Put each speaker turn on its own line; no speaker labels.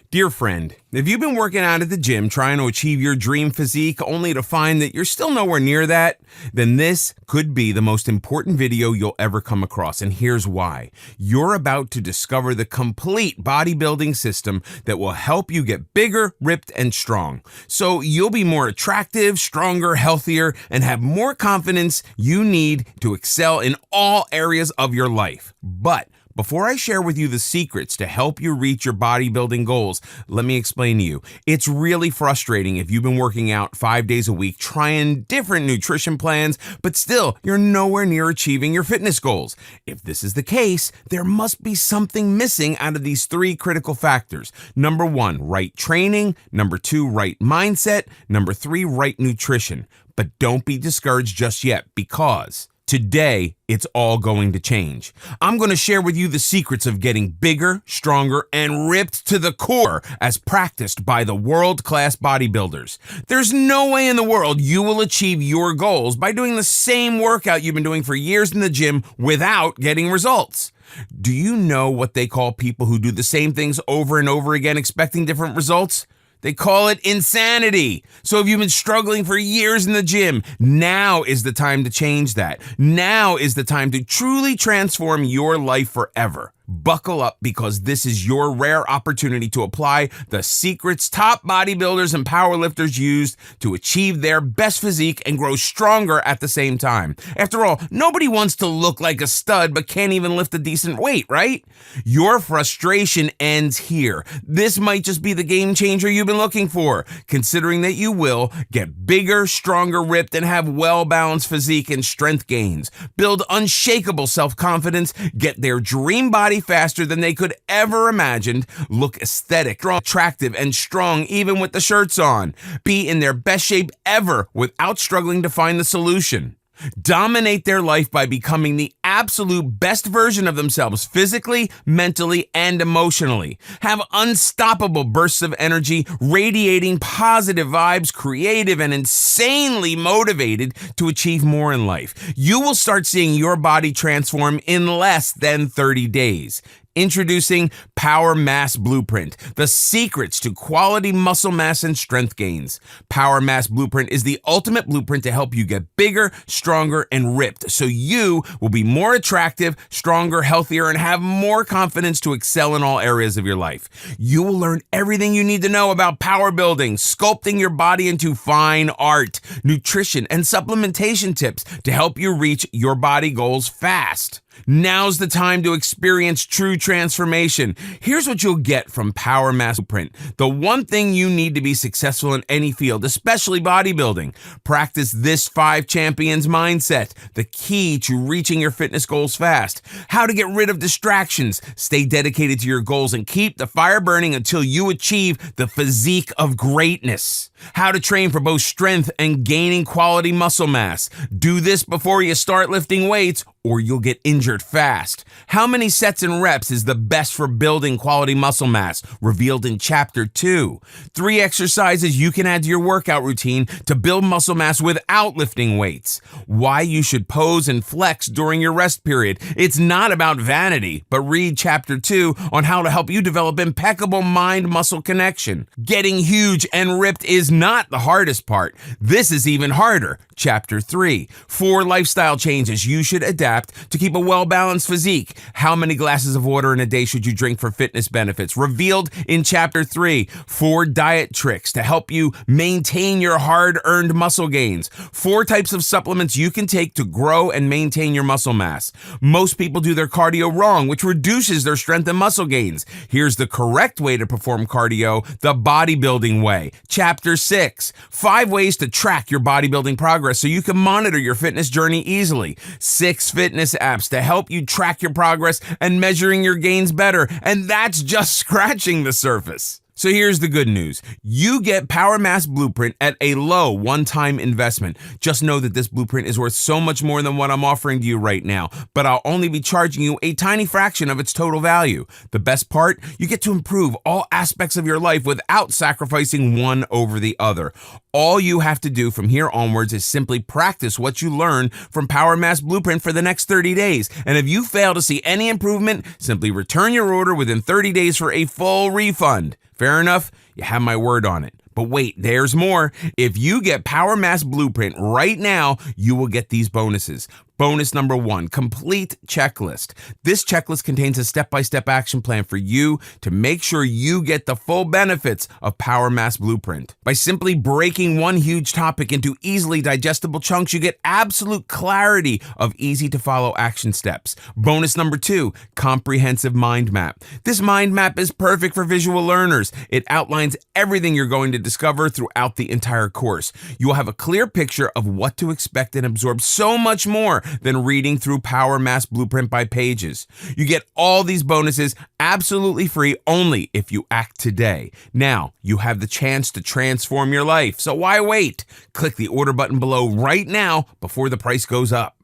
Dear friend, if you've been working out at the gym trying to achieve your dream physique only to find that you're still nowhere near that, then this could be the most important video you'll ever come across, and here's why. You're about to discover the complete bodybuilding system that will help you get bigger, ripped, and strong. So you'll be more attractive, stronger, healthier, and have more confidence you need to excel in all areas of your life. But before I share with you the secrets to help you reach your bodybuilding goals, let me explain to you. It's really frustrating if you've been working out 5 days a week, trying different nutrition plans, but still you're nowhere near achieving your fitness goals. If this is the case, there must be something missing out of these 3 critical factors. Number 1, right training. Number 2, right mindset. Number 3, right nutrition. But don't be discouraged just yet, because today, it's all going to change. I'm going to share with you the secrets of getting bigger, stronger, and ripped to the core as practiced by the world-class bodybuilders. There's no way in the world you will achieve your goals by doing the same workout you've been doing for years in the gym without getting results. Do you know what they call people who do the same things over and over again expecting different results? They call it insanity. So if you've been struggling for years in the gym, now is the time to change that. Now is the time to truly transform your life forever. Buckle up, because this is your rare opportunity to apply the secrets top bodybuilders and powerlifters used to achieve their best physique and grow stronger at the same time. After all, nobody wants to look like a stud but can't even lift a decent weight, right? Your frustration ends here. This might just be the game changer you've been looking for, considering that you will get bigger, stronger, ripped, and have well-balanced physique and strength gains, build unshakable self-confidence, get their dream body faster than they could ever imagined, look aesthetic, attractive, and strong even with the shirts on, be in their best shape ever without struggling to find the solution. Dominate their life by becoming the absolute best version of themselves physically, mentally, and emotionally. Have unstoppable bursts of energy, radiating positive vibes, creative and insanely motivated to achieve more in life. You will start seeing your body transform in less than 30 days. Introducing Power Mass Blueprint, the secrets to quality muscle mass and strength gains. Power Mass Blueprint is the ultimate blueprint to help you get bigger, stronger, and ripped, so you will be more attractive, stronger, healthier, and have more confidence to excel in all areas of your life. You will learn everything you need to know about power building, sculpting your body into fine art, nutrition, and supplementation tips to help you reach your body goals fast. Now's the time to experience true transformation. Here's what you'll get from Power Mass Blueprint. The one thing you need to be successful in any field, especially bodybuilding. Practice this 5 champions mindset, the key to reaching your fitness goals fast. How to get rid of distractions, stay dedicated to your goals, and keep the fire burning until you achieve the physique of greatness. How to train for both strength and gaining quality muscle mass. Do this before you start lifting weights, or you'll get injured fast. How many sets and reps is the best for building quality muscle mass? Revealed in Chapter 2. 3 exercises you can add to your workout routine to build muscle mass without lifting weights. Why you should pose and flex during your rest period. It's not about vanity, but read Chapter 2 on how to help you develop impeccable mind-muscle connection. Getting huge and ripped is not the hardest part. This is even harder. Chapter 3. 4 lifestyle changes you should adapt to keep a well-balanced physique. How many glasses of water in a day should you drink for fitness benefits? Revealed in Chapter 3. 4 diet tricks to help you maintain your hard-earned muscle gains. 4 types of supplements you can take to grow and maintain your muscle mass. Most people do their cardio wrong, which reduces their strength and muscle gains. Here's the correct way to perform cardio, the bodybuilding way. Chapter 6. 5 ways to track your bodybuilding progress so you can monitor your fitness journey easily. 6 fitness apps to help you track your progress and measuring your gains better. And that's just scratching the surface. So here's the good news. You get Power Mass Blueprint at a low one-time investment. Just know that this blueprint is worth so much more than what I'm offering to you right now, but I'll only be charging you a tiny fraction of its total value. The best part, you get to improve all aspects of your life without sacrificing one over the other. All you have to do from here onwards is simply practice what you learn from Power Mass Blueprint for the next 30 days. And if you fail to see any improvement, simply return your order within 30 days for a full refund. Fair enough? You have my word on it. But wait, there's more. If you get Power Mass Blueprint right now, you will get these bonuses. Bonus number 1, complete checklist. This checklist contains a step-by-step action plan for you to make sure you get the full benefits of Power Mass Blueprint. By simply breaking one huge topic into easily digestible chunks, you get absolute clarity of easy-to-follow action steps. Bonus number 2, comprehensive mind map. This mind map is perfect for visual learners. It outlines everything you're going to discover throughout the entire course. You will have a clear picture of what to expect and absorb so much more than reading through Power Mass Blueprint by pages. You get all these bonuses absolutely free only if you act today. Now, you have the chance to transform your life, so why wait? Click the order button below right now before the price goes up.